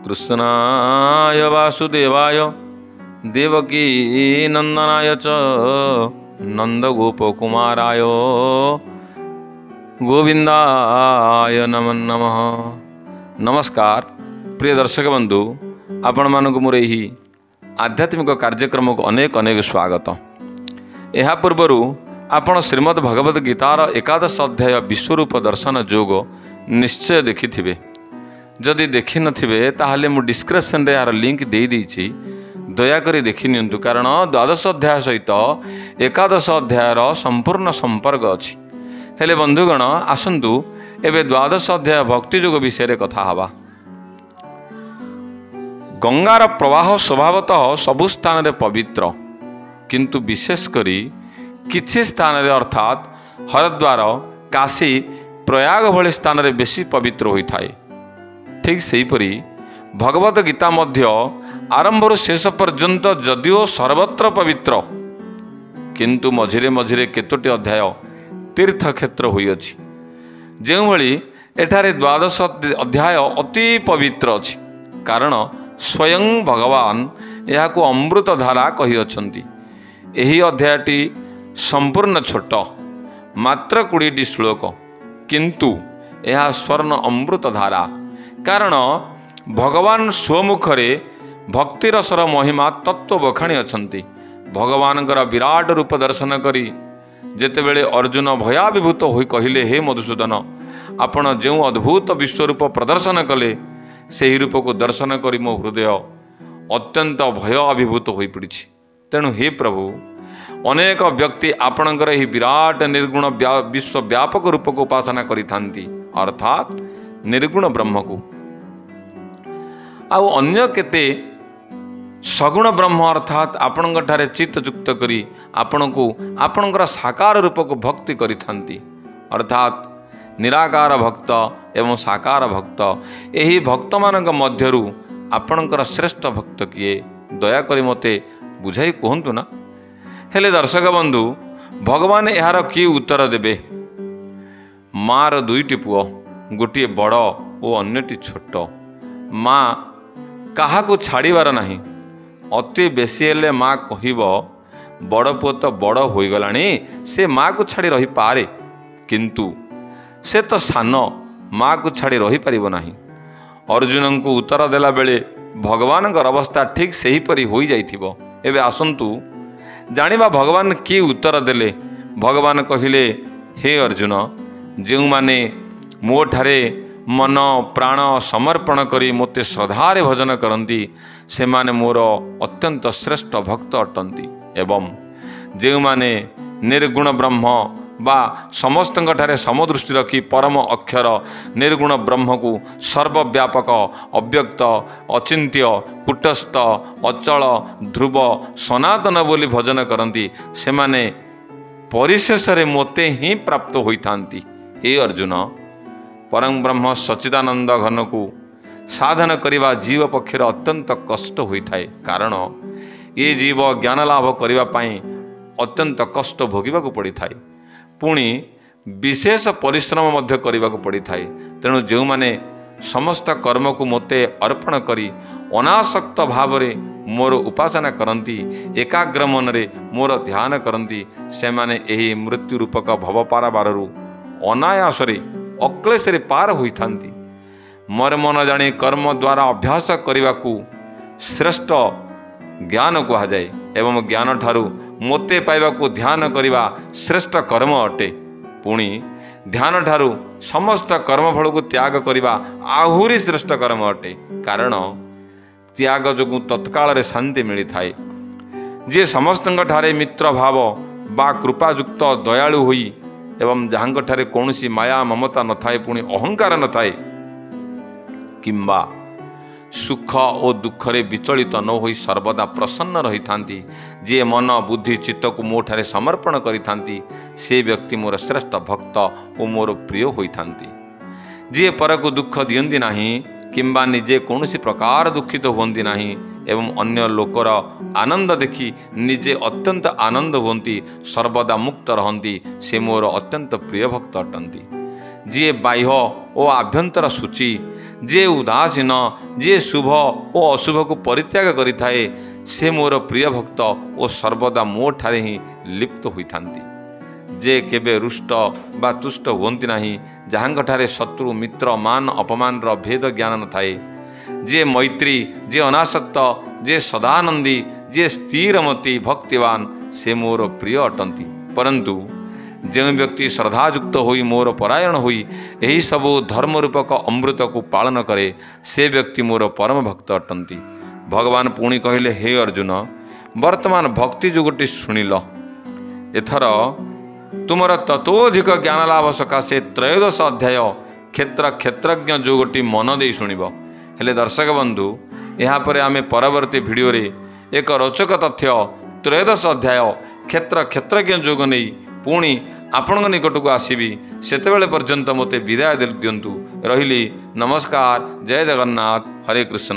कृष्णाय वासुदेवाय देवकी नंदनाय च नंदगोपकुमाराय गोविंदाय नमो नमः। नमस्कार प्रिय दर्शक बंधु, आपण मानक मोर एही आध्यात्मिक कार्यक्रम को अनेक अनेक स्वागत। यह पूर्वर आपण श्रीमद् भगवद गीतार एकादश अध्याय विश्वरूप दर्शन योग निश्चय देखिथिबे। जदि देखि नथिबे ताहले मु डिस्क्रिप्शन रे यार लिंक दे देछि, दयाकरी देखि नियंतु, कारण द्वादश अध्याय सहित एकादश अध्यायर संपूर्ण संपर्क अछि। हेले बंधुगण, आसंतु एबे द्वादश अध्याय भक्ति योग विषय रे कथा हवा। गंगार प्रवाह स्वभावतः सबु स्थान रे पवित्र, किंतु विशेष करी किछि स्थान रे अर्थात हरिद्वार, काशी, प्रयाग भली स्थान रे बेसी पवित्र होइथाए। ठीक सेहीपरि भगवत गीता मध्य आरंभରୁ शेष पर्यंत जदिओ सर्वत्र पवित्र, किंतु मझिरे मझिरे केतोटी अध्याय तीर्थ क्षेत्र होइअछि। ଯେଉଁ ଭଳି ଏଠାରେ ଦ୍ୱାଦଶ ଅଧ୍ୟାୟ ଅତି ପବିତ୍ର ଅଛି, କାରଣ ସ୍ୱୟଂ ଭଗବାନ ଏହାକୁ ଅମୃତ ଧାରା କହିଅଛନ୍ତି। ଏହି ଅଧ୍ୟାୟଟି संपूर्ण छोट, मात्र 20टी श्लोक, किंतु यह स्वर्ण अमृत धारा, कारण भगवान स्वमुखरे भक्ति रसर महिमा तत्व बखाणी अछंती। भगवान विराट रूप दर्शन करी जेतेबेले अर्जुन भयाभिभूत होई कहिले, हे मधुसूदन, आपण जो अद्भुत विश्वरूप प्रदर्शन कले ସେହି रूपको दर्शन करी मो हृदय अत्यंत भय अभिभूत होई पड़िछि। तेणु हे प्रभु, अनेक व्यक्ति आपणकर ही विराट निर्गुण विश्वव्यापक रूप को उपासना करिथांती, अर्थात निर्गुण ब्रह्म को। आउ अन्य केते सगुण ब्रह्म अर्थात आपणठारे चित्त युक्त करी आपणको आपणकर साकार रूप को भक्ति करिथांती, अर्थात निराकार भक्त एवं साकार भक्त। एही भक्त मानक मध्यरु आपणकर श्रेष्ठ भक्त किए, दयाकरी मते बुझाई कहंतु ना। हेले दर्शक बंधु, भगवान यार कि उत्तर देबे? मार दुईटी पुओ, गोटे बड़ और अन्यटी छोट। माँ काहाकू छाड़ीबार नाही। अति बेसी हेले माँ कहिब बड़ पुओ तो बड़ होईगलाणी, से माँ को छाड़ी रही पारे, किंतु से तो सान, माँ को छाड़ी रही पारिब नाही। अर्जुन को उत्तर देला बेले भगवान अवस्था ठीक सही परी होई जाइथिबो। एबे आसंतु जानिबा भगवान कि उत्तर देले। भगवान कहिले, हे अर्जुन, जो माने मो ठारे मन प्राण समर्पण करी मोते श्रद्धारे भजन करती, से माने मोर अत्यंत श्रेष्ठ भक्त अटंती। एवं जो माने निर्गुण ब्रह्म बा समस्तଙ୍କ ठारे समदृष्टि रखी परम अक्षर निर्गुण ब्रह्म को सर्वव्यापक, अव्यक्त, अचिंत्य, कूटस्थ, अचल, ध्रुव, सनातन बोली भजन करती, से माने परिशेष रे मोते ही प्राप्त होइथांती। हे अर्जुन, परम ब्रह्म सच्चिदानंद घन को साधन करिबा जीव पक्षर अत्यंत कष्ट होइथाए, कारण ये जीव ज्ञान लाभ करिबा पई अत्यंत कष्ट भोगिबा को पड़ी थाए, पुणी विशेष परिश्रम मध्य करने को पड़ी थाए। तेणु जो माने समस्त कर्म को मोते अर्पण करी अनासक्त भाव रे मोर उपासना करती, एकाग्र मन रे मोर ध्यान करती, से माने एही मृत्यु रूपक भवपाराबारु अनायासरे अक्लेशरे पार होइथांती। मोर मन जाने कर्म द्वारा अभ्यास करने को श्रेष्ठ ज्ञान कहुए, एवं ज्ञान ठारू मोते पाइबा को ध्यान करिबा श्रेष्ठ कर्म अटे। पुणी ध्यान ठारू समस्त कर्मफल को त्याग करिबा आहुरी श्रेष्ठ कर्म अटे, कारण त्याग जोगु तत्काल रे शांति मिली थाए। जे समस्त ठारे मित्र भाव बा कृपायुक्त दयालु होई एवं जहां ठारे कौनसी माया ममता न थाए, पुणी अहंकार न थाए, किंबा सुख और दुख रे विचलित न होई सर्वदा प्रसन्न रही थांती, जे मन बुद्धि चित्त को मोठारे समर्पण करी थांती, से व्यक्ति मोर श्रेष्ठ भक्त और मोर प्रिय होई थांती। जे पर को दुख दियंती नाही, किंबा निजे कौनसी प्रकार दुखित होती नाही, एवं अन्य लोकर आनंद देखी निजे अत्यंत आनंद होती, सर्वदा मुक्त रहती, से मोर अत्यंत प्रिय भक्त अटंती। जी बाह्य और आभ्यंतर सूची जे उदासीन जे शुभ और अशुभ को परित्याग करिथाए से मोर प्रिय भक्त और सर्वदा मो ठारे ही लिप्त होइथांती। जे केबे रुष्ट बा तुष्ट हुअंती नाही, जहांठारे शत्रु मित्र मान अपमान रो भेद ज्ञान न थाए, जे मैत्री जे अनासक्त जे सदानंदी जे स्थिरमती भक्तिवान से मोर प्रिय अटंती। परंतु जो व्यक्ति श्रद्धायुक्त होई मोर परायण होई यही सबु धर्म रूपक अमृत को पालन करे से व्यक्ति मोर परम भक्त अटंती। भगवान पुणी कहले, हे अर्जुन, वर्तमान भक्ति जुगटी शुणिल, एथर तुमर ततोधिक ज्ञान लाभ सकाशे 13 अध्याय क्षेत्र क्षेत्रज्ञ जुगटी मन दे शुणिब। हेले दर्शक बंधु, यहाँ पर आमे परवर्ती भिडियो रे एक रोचक तथ्य 13 अध्याय क्षेत्र क्षेत्रज्ञ जोग नहीं पुणी आपण निकट को आसबि। सेतेबेले पर्यंत मते विदाय दिंतु। रहिली। नमस्कार। जय जगन्नाथ। हरे कृष्ण।